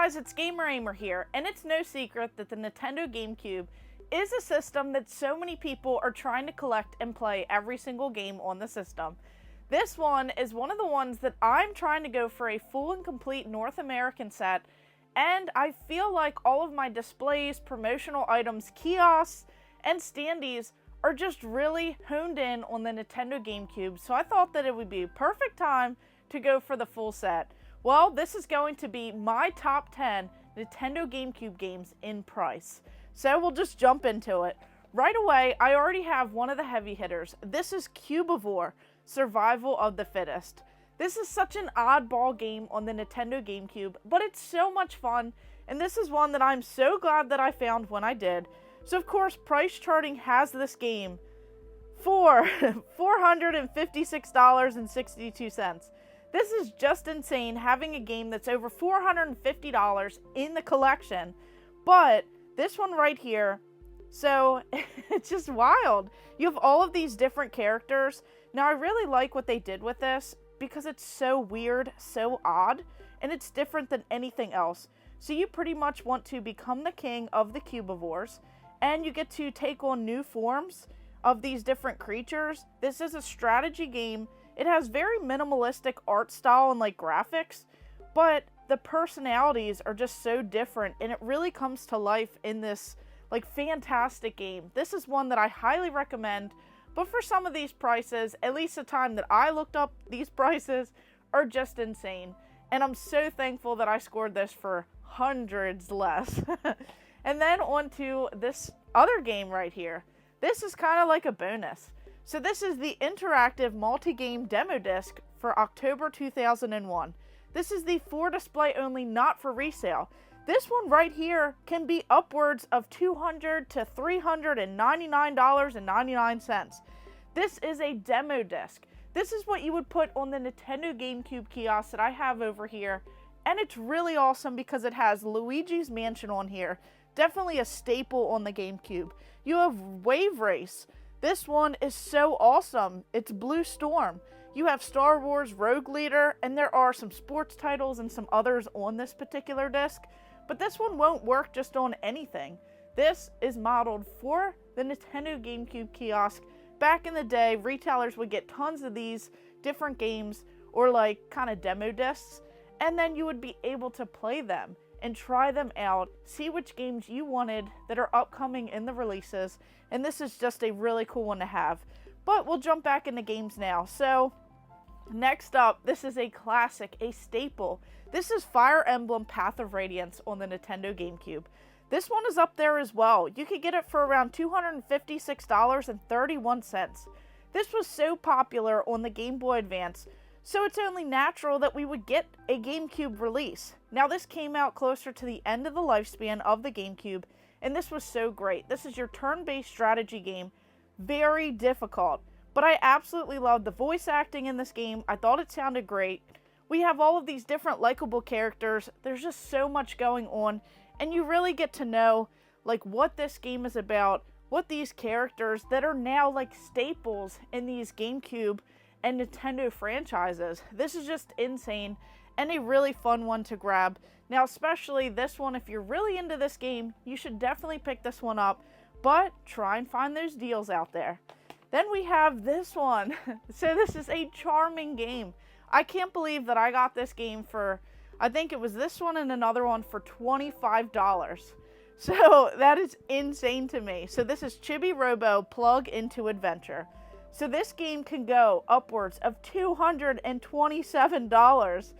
guys, it's Gamer Ahmer here, and it's no secret that the Nintendo GameCube is a system that so many people are trying to collect and play every single game on the system. This one is one of the ones that I'm trying to go for a full and complete North American set, and I feel like all of my displays, promotional items, kiosks, and standees are just really honed in on the Nintendo GameCube, so I thought that it would be a perfect time to go for the full set. Well, this is going to be my top 10 Nintendo GameCube games in price. So we'll just jump into it. Right away, I already have one of the heavy hitters. This is Cubivore, Survival of the Fittest. This is such an oddball game on the Nintendo GameCube, but it's so much fun, and this is one that I'm so glad that I found when I did. So of course, Price Charting has this game for $456.62. This is just insane, having a game that's over $450 in the collection. But this one right here, so it's just wild. You have all of these different characters. Now, I really like what they did with this because it's so weird, so odd, and it's different than anything else. So you pretty much want to become the king of the Cubivores, and you get to take on new forms of these different creatures. This is a strategy game. It has very minimalistic art style and like graphics, but the personalities are just so different, and it really comes to life in this like fantastic game. This is one that I highly recommend, but for some of these prices, at least the time that I looked up, these prices are just insane. And I'm so thankful that I scored this for hundreds less. And then on to this other game right here. This is kind of like a bonus. So this is the interactive multi-game demo disc for October 2001. This is the for display only, not for resale. This one right here can be upwards of $200 to $399.99. This is a demo disc. This is what you would put on the Nintendo GameCube kiosk that I have over here. And it's really awesome because it has Luigi's Mansion on here. Definitely a staple on the GameCube. You have Wave Race. This one is so awesome. It's Blue Storm. You have Star Wars Rogue Leader, and there are some sports titles and some others on this particular disc. But this one won't work just on anything. This is modeled for the Nintendo GameCube kiosk. Back in the day, retailers would get tons of these different games or like kind of demo discs, and then you would be able to play them and try them out, see which games you wanted that are upcoming in the releases, and this is just a really cool one to have. But we'll jump back into games now. So next up, this is a classic, a staple. This is Fire Emblem Path of Radiance on the Nintendo GameCube. This one is up there as well. You could get it for around $256.31. This was so popular on the Game Boy Advance, so it's only natural that we would get a GameCube release. Now, this came out closer to the end of the lifespan of the GameCube, and this was so great. This is your turn-based strategy game. Very difficult, but I absolutely loved the voice acting in this game. I thought it sounded great. We have all of these different likable characters. There's just so much going on, and you really get to know like what this game is about, what these characters that are now like staples in these GameCube and Nintendo franchises. This is just insane and a really fun one to grab. Now, especially this one, if you're really into this game, you should definitely pick this one up, but try and find those deals out there. Then we have this one. So this is a charming game. I can't believe that I got this game for, I think it was this one and another one for $25. So that is insane to me. So this is Chibi Robo Plug Into Adventure. So this game can go upwards of $227.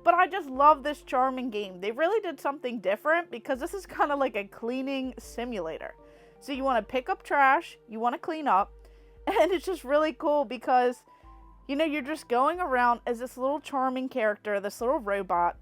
But I just love this charming game. They really did something different because this is kind of like a cleaning simulator. So you want to pick up trash, you want to clean up, and it's just really cool because, you know, you're just going around as this little charming character, this little robot,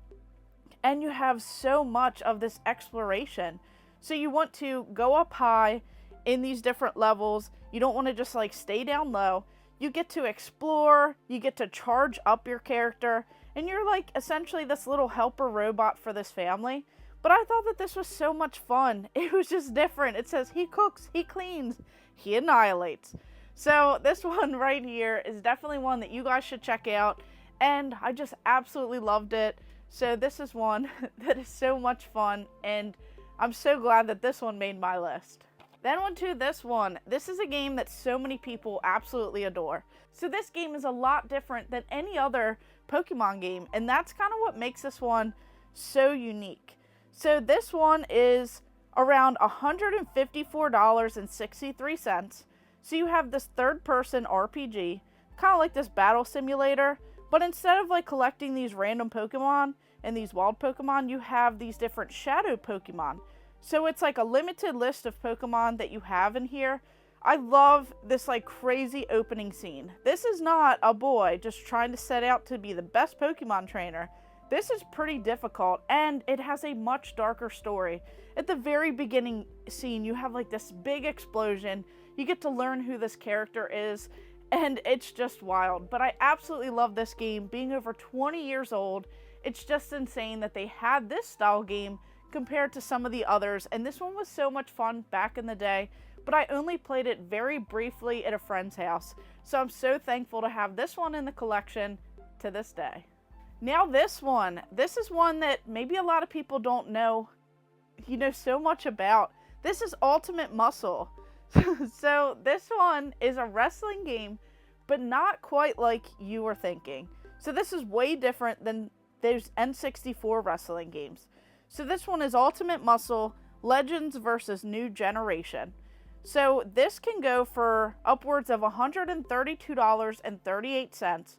and you have so much of this exploration. So you want to go up high in these different levels. You don't want to just like stay down low. You get to explore, you get to charge up your character, and you're like essentially this little helper robot for this family. But I thought that this was so much fun. It was just different. It says he cooks, he cleans, he annihilates. So this one right here is definitely one that you guys should check out, and I just absolutely loved it. So this is one that is so much fun, and I'm so glad that this one made my list. Then on to this one. This is a game that so many people absolutely adore. So this game is a lot different than any other Pokemon game, and that's kind of what makes this one so unique. So this one is around $154.63. So you have this third-person RPG, kind of like this battle simulator, but instead of like collecting these random Pokemon and these wild Pokemon, you have these different shadow Pokemon. So it's like a limited list of Pokemon that you have in here. I love this like crazy opening scene. This is not a boy just trying to set out to be the best Pokemon trainer. This is pretty difficult, and it has a much darker story. At the very beginning scene, you have like this big explosion. You get to learn who this character is, and it's just wild. But I absolutely love this game. Being over 20 years old, it's just insane that they had this style game compared to some of the others, and this one was so much fun back in the day, but I only played it very briefly at a friend's house, so I'm so thankful to have this one in the collection to this day. Now this is one that maybe a lot of people don't know, so much about. This is Ultimate Muscle. So this one is a wrestling game, but not quite like you were thinking. So this is way different than those N64 wrestling games. So this one is Ultimate Muscle, Legends versus New Generation. So this can go for upwards of $132.38,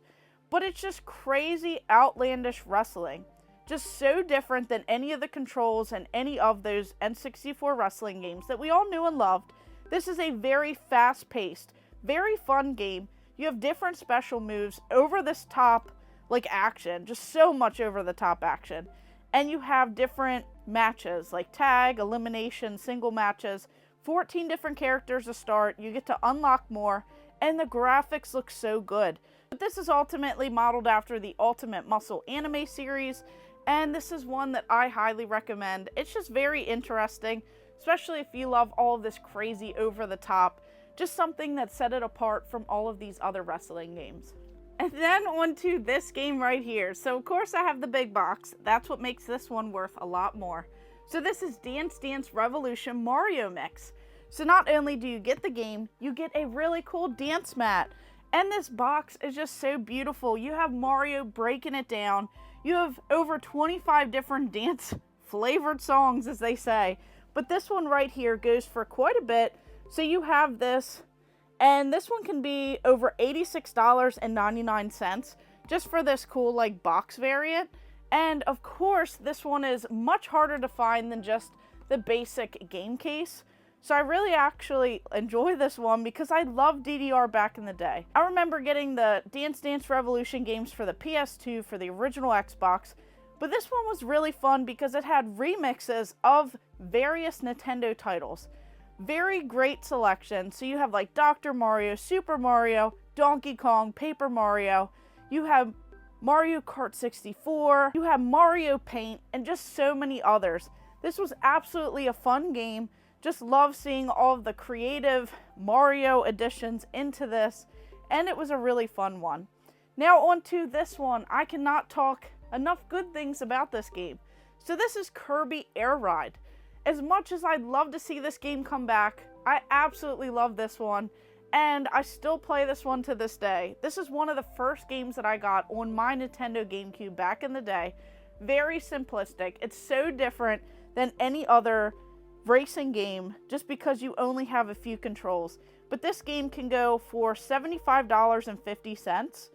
but it's just crazy, outlandish wrestling. Just so different than any of the controls and any of those N64 wrestling games that we all knew and loved. This is a very fast-paced, very fun game. You have different special moves, over this top, like action, just so much over the top action. And you have different matches, like tag, elimination, single matches, 14 different characters to start. You get to unlock more, and the graphics look so good. But this is ultimately modeled after the Ultimate Muscle anime series, and this is one that I highly recommend. It's just very interesting, especially if you love all of this crazy over-the-top, just something that set it apart from all of these other wrestling games. And then on to this game right here. So of course I have the big box. That's what makes this one worth a lot more. So this is Dance Dance Revolution Mario Mix. So not only do you get the game, you get a really cool dance mat. And this box is just so beautiful. You have Mario breaking it down. You have over 25 different dance flavored songs, as they say. But this one right here goes for quite a bit. So you have this, and this one can be over $86.99 just for this cool like box variant. And of course, this one is much harder to find than just the basic game case. So I really actually enjoy this one because I loved DDR back in the day. I remember getting the Dance Dance Revolution games for the PS2 for the original Xbox, but this one was really fun because it had remixes of various Nintendo titles. Very great selection. So you have like Dr. Mario, Super Mario, Donkey Kong, Paper Mario. You have Mario Kart 64. You have Mario Paint and just so many others. This was absolutely a fun game. Just love seeing all of the creative Mario additions into this, and it was a really fun one. Now on to this one. I cannot talk enough good things about this game. So this is Kirby Airride. As much as I'd love to see this game come back, I absolutely love this one, and I still play this one to this day. This is one of the first games that I got on my Nintendo GameCube back in the day. Very simplistic. It's so different than any other racing game just because you only have a few controls. But this game can go for $75.50,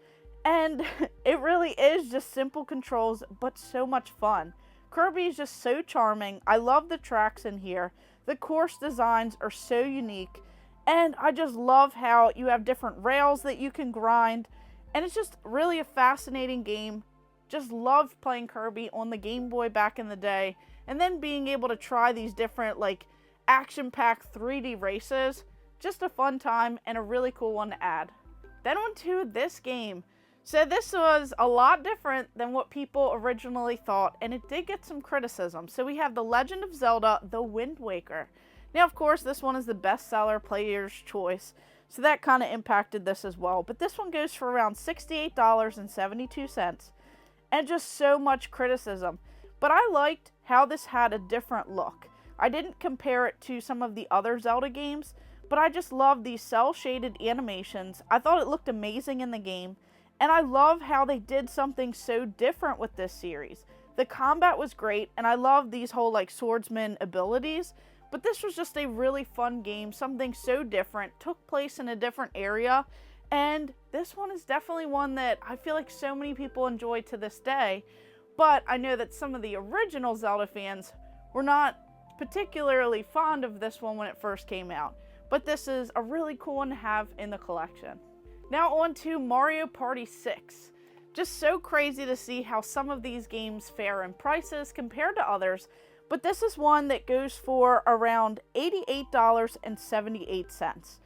and it really is just simple controls but so much fun. Kirby is just so charming. I love the tracks in here. The course designs are so unique, and I just love how you have different rails that you can grind, and it's just really a fascinating game. Just loved playing Kirby on the Game Boy back in the day, and then being able to try these different like action-packed 3D races. Just a fun time and a really cool one to add. Then on to this game. So this was a lot different than what people originally thought, and it did get some criticism. So we have the Legend of Zelda, The Wind Waker. Now, of course, this one is the bestseller, player's choice, so that kind of impacted this as well. But this one goes for around $68.72. and just so much criticism. But I liked how this had a different look. I didn't compare it to some of the other Zelda games, but I just love these cel-shaded animations. I thought it looked amazing in the game, and I love how they did something so different with this series. The combat was great, and I love these whole like swordsman abilities, but this was just a really fun game, something so different, took place in a different area, and this one is definitely one that I feel like so many people enjoy to this day. But I know that some of the original Zelda fans were not particularly fond of this one when it first came out. But this is a really cool one to have in the collection. Now on to Mario Party 6. Just so crazy to see how some of these games fare in prices compared to others. But this is one that goes for around $88.78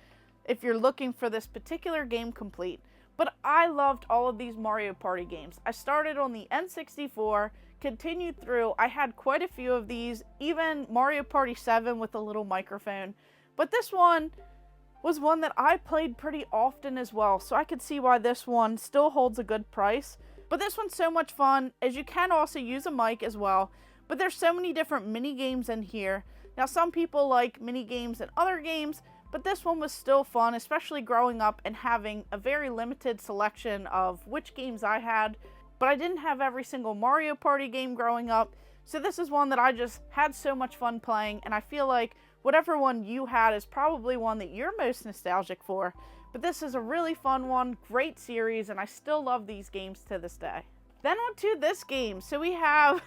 if you're looking for this particular game complete. But I loved all of these Mario Party games. I started on the N64, continued through. I had quite a few of these, even Mario Party 7 with a little microphone. But this one was one that I played pretty often as well, so I could see why this one still holds a good price. But this one's so much fun, as you can also use a mic as well. But there's so many different mini games in here. Now some people like mini games in other games, but this one was still fun, especially growing up and having a very limited selection of which games I had. But I didn't have every single Mario Party game growing up, so this is one that I just had so much fun playing, and I feel like whatever one you had is probably one that you're most nostalgic for. But this is a really fun one, great series, and I still love these games to this day. Then on to this game. So we have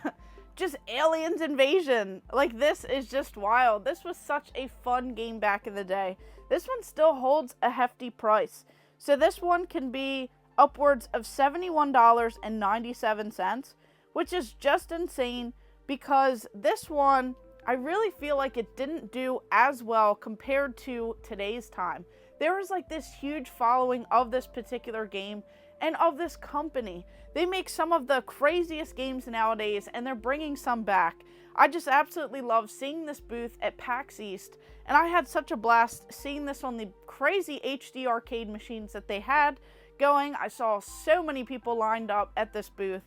just Aliens Invasion. Like, this is just wild. This was such a fun game back in the day. This one still holds a hefty price. So this one can be upwards of $71.97, which is just insane because this one, I really feel like it didn't do as well compared to today's time. There was like this huge following of this particular game and of this company. They make some of the craziest games nowadays, and they're bringing some back. I just absolutely love seeing this booth at PAX East, and I had such a blast seeing this on the crazy HD arcade machines that they had going. I saw so many people lined up at this booth,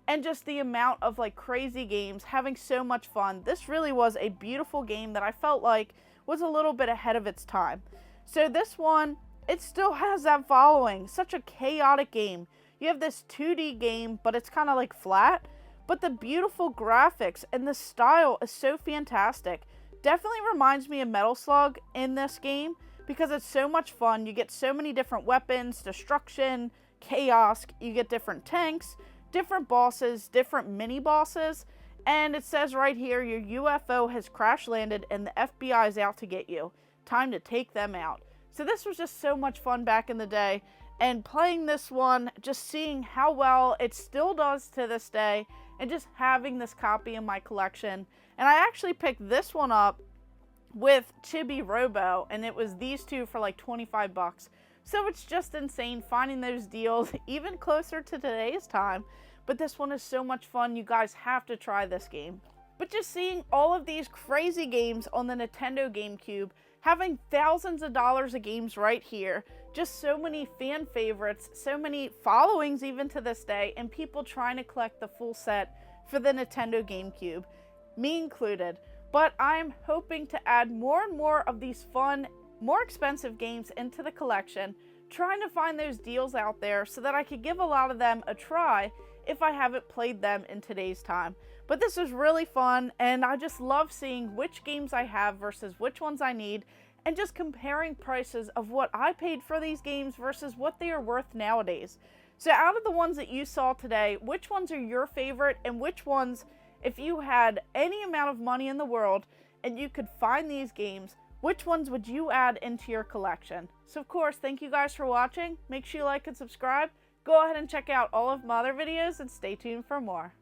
and just the amount of like crazy games, having so much fun. This really was a beautiful game that I felt like was a little bit ahead of its time. So this one, it still has that following. Such a chaotic game. You have this 2D game, but it's kind of like flat. But the beautiful graphics and the style is so fantastic. Definitely reminds me of Metal Slug in this game because it's so much fun. You get so many different weapons, destruction, chaos. You get different tanks, different bosses, different mini bosses. And it says right here, your UFO has crash landed and the FBI is out to get you. Time to take them out. So this was just so much fun back in the day, and playing this one, just seeing how well it still does to this day, and just having this copy in my collection. And I actually picked this one up with Chibi Robo, and it was these two for like 25 bucks. So it's just insane finding those deals even closer to today's time. But this one is so much fun. You guys have to try this game. But just seeing all of these crazy games on the Nintendo GameCube, having thousands of dollars of games right here, just so many fan favorites, so many followings even to this day, and people trying to collect the full set for the Nintendo GameCube, me included. But I'm hoping to add more and more of these fun, more expensive games into the collection, trying to find those deals out there so that I could give a lot of them a try if I haven't played them in today's time. But this is really fun, and I just love seeing which games I have versus which ones I need, and just comparing prices of what I paid for these games versus what they are worth nowadays. So out of the ones that you saw today, which ones are your favorite, and which ones, if you had any amount of money in the world and you could find these games, which ones would you add into your collection? So of course, thank you guys for watching. Make sure you like and subscribe. Go ahead and check out all of my other videos and stay tuned for more.